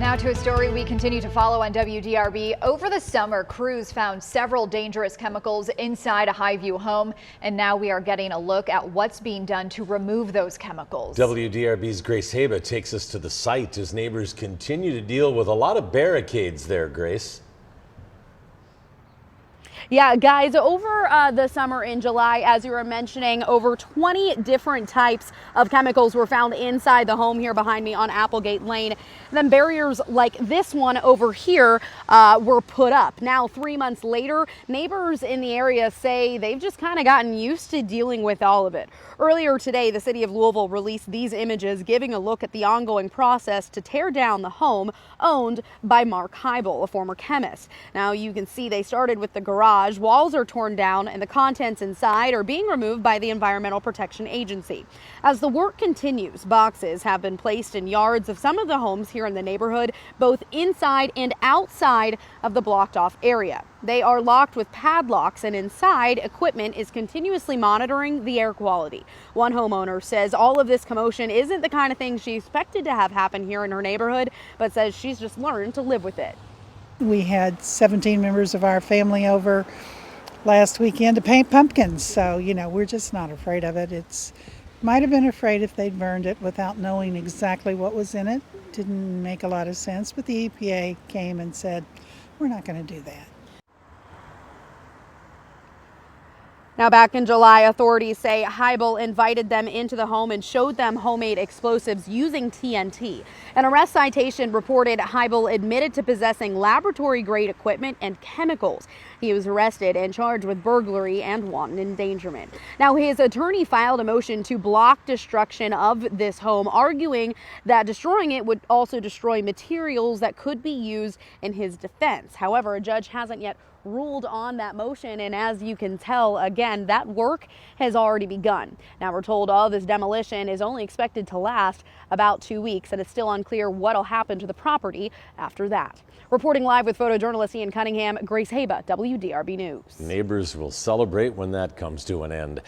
Now to a story we continue to follow on WDRB. Over the summer, crews found several dangerous chemicals inside a Highview home, and now we are getting a look at what's being done to remove those chemicals. WDRB's Grace Haba takes us to the site as neighbors continue to deal with a lot of barricades there, Grace. Yeah, guys, over the summer in July, as you were mentioning, over 20 different types of chemicals were found inside the home here behind me on Applegate Lane. Then barriers like this one over here were put up. Now, 3 months later, neighbors in the area say they've just kind of gotten used to dealing with all of it. Earlier today, the city of Louisville released these images giving a look at the ongoing process to tear down the home owned by Mark Highview, a former chemist. Now, you can see they started with the garage. Walls are torn down and the contents inside are being removed by the Environmental Protection Agency. As the work continues, boxes have been placed in yards of some of the homes here in the neighborhood, both inside and outside of the blocked off area. They are locked with padlocks, and inside, equipment is continuously monitoring the air quality. One homeowner says all of this commotion isn't the kind of thing she expected to have happen here in her neighborhood, but says she's just learned to live with it. We had 17 members of our family over last weekend to paint pumpkins, so we're just not afraid of it. Might have been afraid if they'd burned it without knowing exactly what was in it. Didn't make a lot of sense, but the EPA came and said, we're not going to do that. Now, back in July, authorities say Highview invited them into the home and showed them homemade explosives using TNT. An arrest citation reported Highview admitted to possessing laboratory-grade equipment and chemicals. He was arrested and charged with burglary and wanton endangerment. Now, his attorney filed a motion to block destruction of this home, arguing that destroying it would also destroy materials that could be used in his defense. However, a judge hasn't yet ruled on that motion, and as you can tell, again, that work has already begun. Now, we're told all this demolition is only expected to last about 2 weeks, and it's still unclear what'll happen to the property after that. Reporting live with photojournalist Ian Cunningham, Grace Haba, WDRB News. Neighbors will celebrate when that comes to an end.